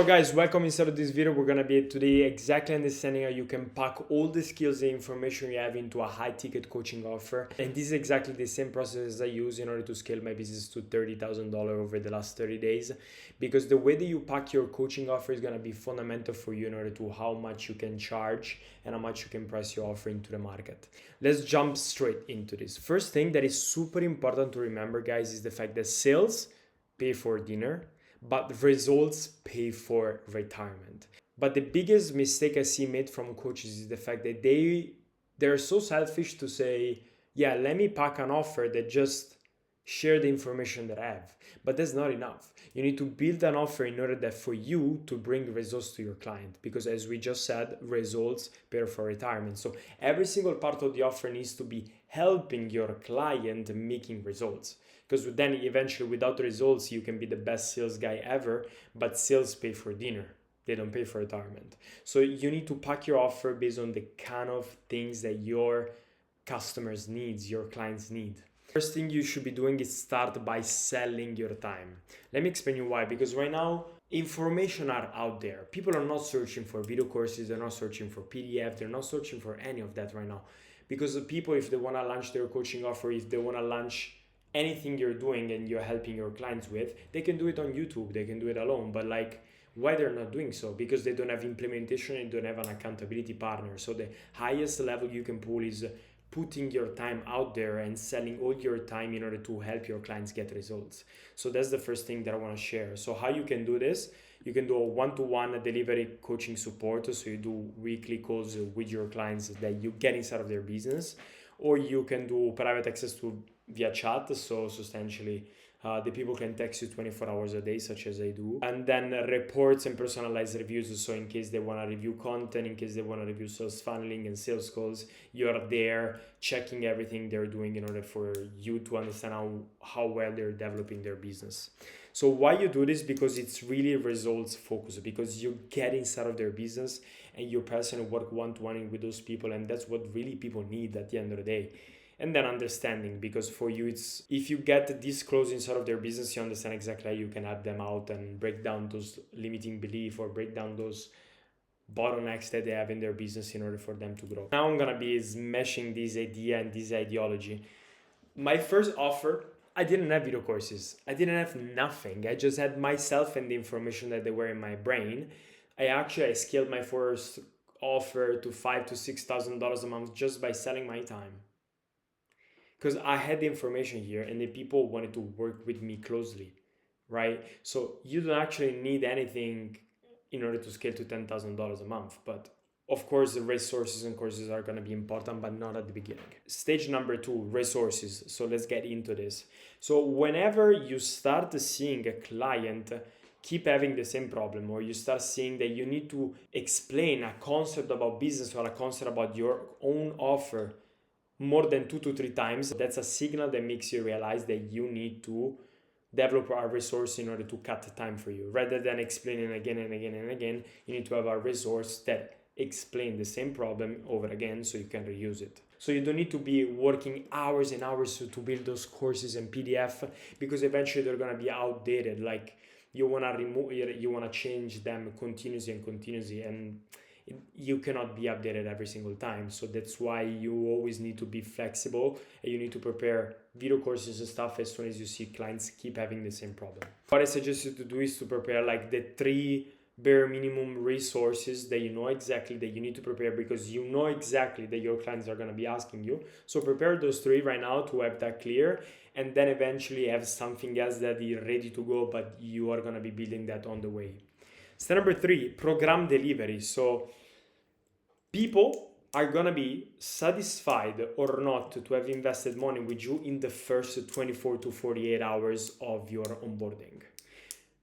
So guys, welcome. Inside of this video we're gonna be today exactly understanding how you can pack all the skills and information you have into a high ticket coaching offer. And this is exactly the same process I use in order to scale my business to $30,000 over the last 30 days, because the way that you pack your coaching offer is gonna be fundamental for you in order to how much you can charge and how much you can price your offer into the market. Let's jump straight into this. First thing that is super important to remember, guys, is the fact that sales pay for dinner, but results pay for retirement. But the biggest mistake I see made from coaches is the fact that they're so selfish to say, yeah, let me pack an offer that just share the information that I have. But that's not enough. You need to build an offer in order that for you to bring results to your client, because as we just said, results pay for retirement. So every single part of the offer needs to be helping your client making results, because then eventually without results you can be the best sales guy ever, but sales pay for dinner, they don't pay for retirement. So you need to pack your offer based on the kind of things that your customers needs, your clients need. First thing you should be doing is start by selling your time. Let me explain you why. Because right now information are out there, people are not searching for video courses, they're not searching for PDF, they're not searching for any of that right now, because the people, if they want to launch their coaching offer, if they want to launch anything you're doing and you're helping your clients with, they can do it on YouTube, they can do it alone. But like, why they're not doing so? Because they don't have implementation and don't have an accountability partner. So the highest level you can pull is putting your time out there and selling all your time in order to help your clients get results. So that's the first thing that I want to share. So how you can do this: you can do a one-to-one delivery coaching support, so you do weekly calls with your clients that you get inside of their business, or you can do private access to via chat. So substantially the people can text you 24 hours a day, such as I do, and then reports and personalized reviews. So in case they want to review content, in case they want to review sales funneling and sales calls, you're there checking everything they're doing in order for you to understand how well they're developing their business. So why you do this? Because it's really results focused, because you get inside of their business and you personally work one-to-one with those people, and that's what really people need at the end of the day. And then understanding, because for you, it's, if you get this close inside of their business, you understand exactly how you can help them out and break down those limiting beliefs or break down those bottlenecks that they have in their business in order for them to grow. Now I'm gonna be smashing this idea and this ideology. My first offer, I didn't have video courses, I didn't have nothing, I just had myself and the information that they were in my brain. I scaled my first offer to $5,000 to $6,000 a month just by selling my time, because I had the information here and the people wanted to work with me closely, right? So you don't actually need anything in order to scale to $10,000 a month. But of course, the resources and courses are going to be important, but not at the beginning. Stage number 2, resources. So let's get into this. So whenever you start seeing a client keep having the same problem, or you start seeing that you need to explain a concept about business or a concept about your own offer more than 2 to 3 times, that's a signal that makes you realize that you need to develop a resource in order to cut the time for you. Rather than explaining again and again and again, you need to have a resource that explains the same problem over again so you can reuse it. So you don't need to be working hours and hours to build those courses and PDF, because eventually they're going to be outdated. Like, you want to remove, you want to change them continuously, and you cannot be updated every single time. So that's why you always need to be flexible, and you need to prepare video courses and stuff as soon as you see clients keep having the same problem. What I suggest you to do is to prepare like the 3 bare minimum resources that you know exactly that you need to prepare, because you know exactly that your clients are going to be asking you. So prepare those 3 right now to have that clear, and then eventually have something else that is ready to go, but you are going to be building that on the way. Step number 3, program delivery. So people are gonna be satisfied or not to have invested money with you in the first 24 to 48 hours of your onboarding.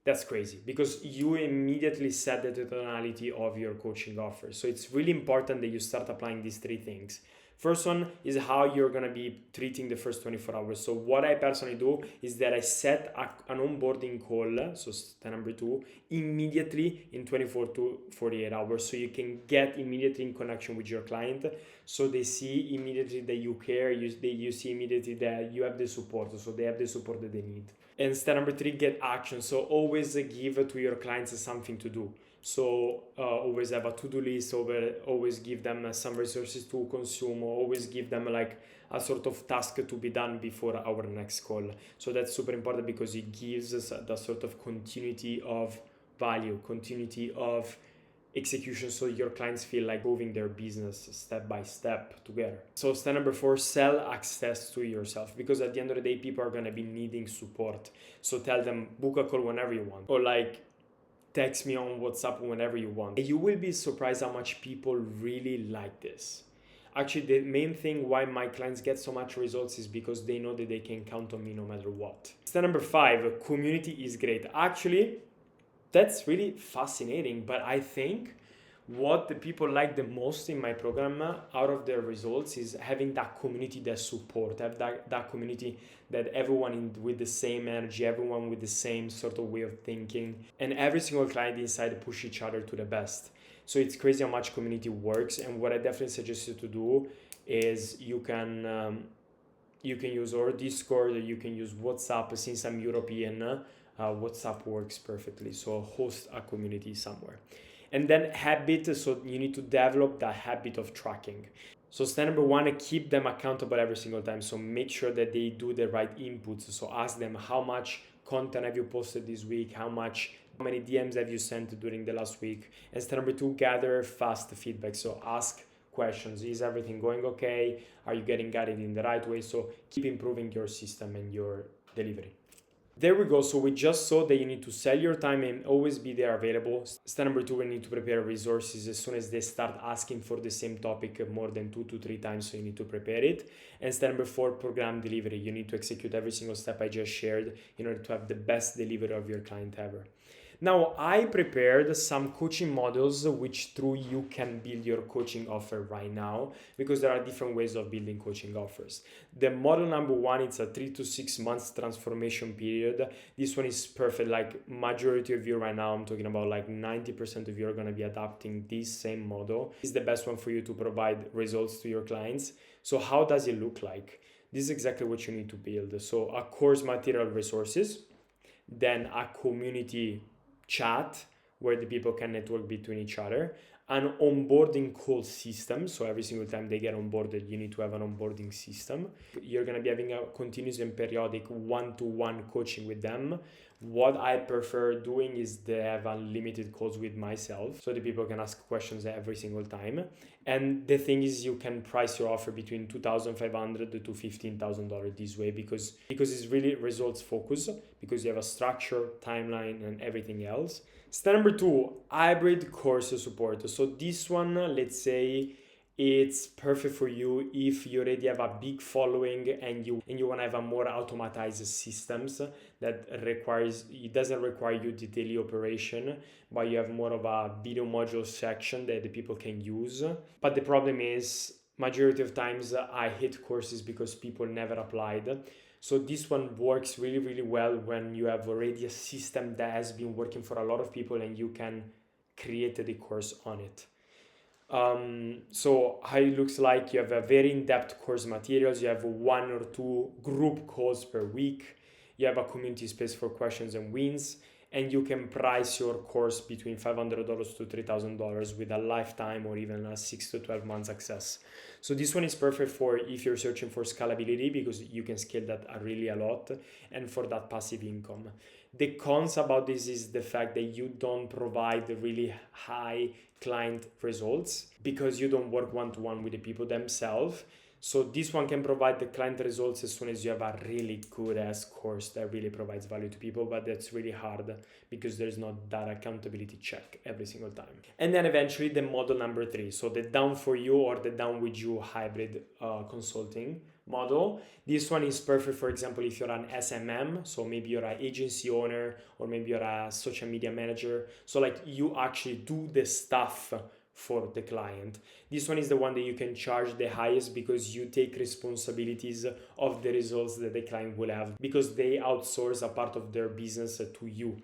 That's crazy, because you immediately set the tonality of your coaching offer. So it's really important that you start applying these 3 things. First one is how you're going to be treating the first 24 hours. So what I personally do is that I set an onboarding call, so step number 2, immediately in 24 to 48 hours. So you can get immediately in connection with your client. So they see immediately that you care, you see immediately that you have the support. So they have the support that they need. And step number 3, get action. So always give to your clients something to do. So always have a to-do list, always give them some resources to consume, or always give them like a sort of task to be done before our next call. So that's super important because it gives us the sort of continuity of value, continuity of execution, so your clients feel like moving their business step by step together. So step number 4, sell access to yourself, because at the end of the day, people are going to be needing support. So tell them, book a call whenever you want, or like text me on WhatsApp whenever you want. And you will be surprised how much people really like this. Actually, the main thing why my clients get so much results is because they know that they can count on me no matter what. Step number 5, community is great. Actually, that's really fascinating, but I think what the people like the most in my program out of their results is having that community that support, have that community that everyone with the same energy, everyone with the same sort of way of thinking, and every single client inside push each other to the best. So it's crazy how much community works. And what I definitely suggest you to do is you can use our Discord, you can use WhatsApp. Since I'm European, WhatsApp works perfectly. So host a community somewhere. And then habit, so you need to develop that habit of tracking. So step number 1, keep them accountable every single time. So make sure that they do the right inputs. So ask them, how much content have you posted this week? How many DMs have you sent during the last week? And step number 2, gather fast feedback. So ask questions. Is everything going okay? Are you getting guided in the right way? So keep improving your system and your delivery. There we go. So we just saw that you need to sell your time and always be there available. Step number 2, we need to prepare resources as soon as they start asking for the same topic more than 2 to 3 times. So you need to prepare it. And step number 4, program delivery. You need to execute every single step I just shared in order to have the best delivery of your client ever. Now, I prepared some coaching models which through you can build your coaching offer right now, because there are different ways of building coaching offers. The model number 1, it's a 3 to 6 months transformation period. This one is perfect. Like majority of you right now, I'm talking about like 90% of you are going to be adopting this same model. It's the best one for you to provide results to your clients. So how does it look like? This is exactly what you need to build. So a course material resources, then a community chat where the people can network between each other, an onboarding call system. So every single time they get onboarded, you need to have an onboarding system. You're going to be having a continuous and periodic one-to-one coaching with them. What I prefer doing is to have unlimited calls with myself, so the people can ask questions every single time. And the thing is, you can price your offer between $2,500 to $15,000 this way, because it's really results focused, because you have a structure, timeline, and everything else. Step number 2, hybrid course support. So this one, let's say, it's perfect for you if you already have a big following and you want to have a more automatized systems that doesn't require you to daily operation, but you have more of a video module section that the people can use. But the problem is, majority of times I hit courses because people never applied. So this one works really, really well when you have already a system that has been working for a lot of people and you can create the course on it. So how it looks like, you have a very in-depth course materials, you have 1 or 2 group calls per week, you have a community space for questions and wins, and you can price your course between $500 to $3,000 with a lifetime or even a 6 to 12 months access. So this one is perfect for if you're searching for scalability, because you can scale that really a lot, and for that passive income. The cons about this is the fact that you don't provide really high client results because you don't work one-to-one with the people themselves. So this one can provide the client results as soon as you have a really good ass course that really provides value to people, but that's really hard because there's not that accountability check every single time. And then eventually the model number 3, so the done for you or the done with you hybrid consulting model. This one is perfect, for example, if you're an SMM, so maybe you're an agency owner or maybe you're a social media manager. So like you actually do the stuff for the client. This one is the one that you can charge the highest because you take responsibilities of the results that the client will have, because they outsource a part of their business to you.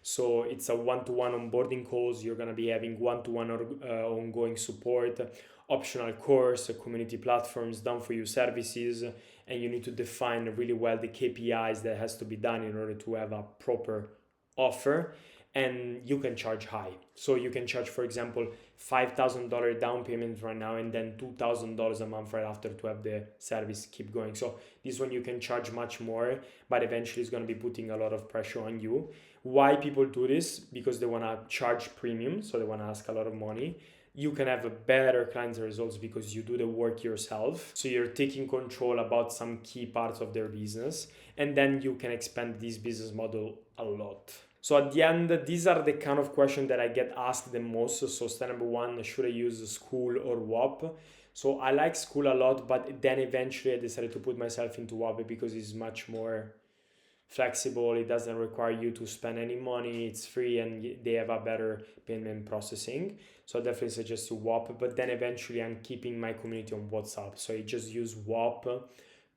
So it's a one-to-one onboarding calls. You're gonna be having one-to-one ongoing support, optional course, community platforms, done for you services, and you need to define really well the KPIs that has to be done in order to have a proper offer. And you can charge high. So you can charge, for example, $5,000 down payment right now, and then $2,000 a month right after to have the service keep going. So this one you can charge much more, but eventually it's going to be putting a lot of pressure on you. Why people do this? Because they want to charge premium, so they want to ask a lot of money. You can have a better client results because you do the work yourself. So you're taking control about some key parts of their business, and then you can expand this business model a lot. So at the end, these are the kind of questions that I get asked the most. So step number one, should I use Skool or WOP? So I like Skool a lot, but then eventually I decided to put myself into WOP because it's much more flexible. It doesn't require you to spend any money. It's free and they have a better payment processing. So I definitely suggest you WOP, but then eventually I'm keeping my community on WhatsApp. So I just use WOP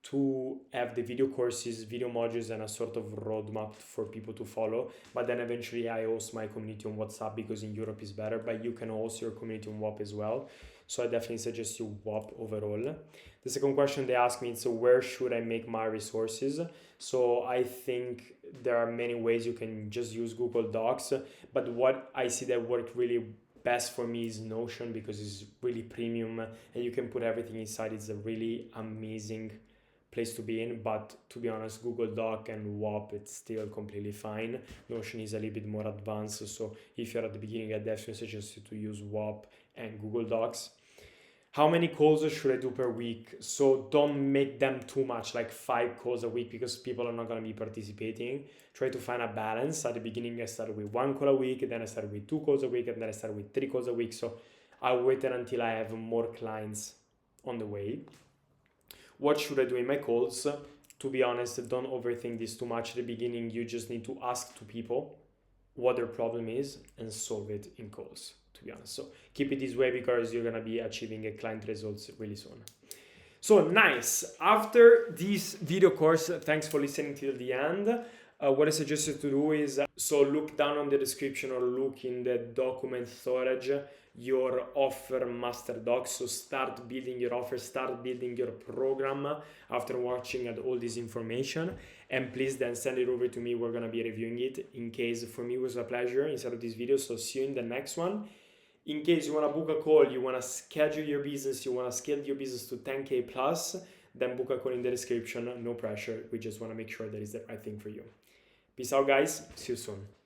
to have the video courses, video modules, and a sort of roadmap for people to follow. But then eventually I host my community on WhatsApp because in Europe is better, but you can host your community on WOP as well. So I definitely suggest you WOP overall. The second question they ask me is, so where should I make my resources? So I think there are many ways. You can just use Google Docs, but what I see that worked really best for me is Notion because it's really premium and you can put everything inside. It's a really amazing place to be in, but to be honest, Google Doc and WOP, it's still completely fine. Notion is a little bit more advanced, so if you're at the beginning, I definitely suggest you to use WOP and Google Docs. How many calls should I do per week? So don't make them too much, like 5 calls a week, because people are not going to be participating. Try to find a balance. At the beginning, I started with 1 call a week, and then I started with 2 calls a week, and then I started with 3 calls a week. So I waited until I have more clients on the way. What should I do in my calls? To be honest, don't overthink this too much. At the beginning, you just need to ask to people what their problem is and solve it in calls, to be honest. So keep it this way because you're going to be achieving a client results really soon. So nice. After this video course, thanks for listening till the end. What I suggest you to do is, so look down on the description or look in the document storage, your offer master doc. So start building your offer, start building your program after watching at all this information, and please then send it over to me. We're going to be reviewing it. In case, for me it was a pleasure inside of this video, so see you in the next one. In case you want to book a call, you want to schedule your business, you want to scale your business to 10K plus, then book a call in the description. No pressure. We just want to make sure that it's the right thing for you. Peace out, guys. See you soon.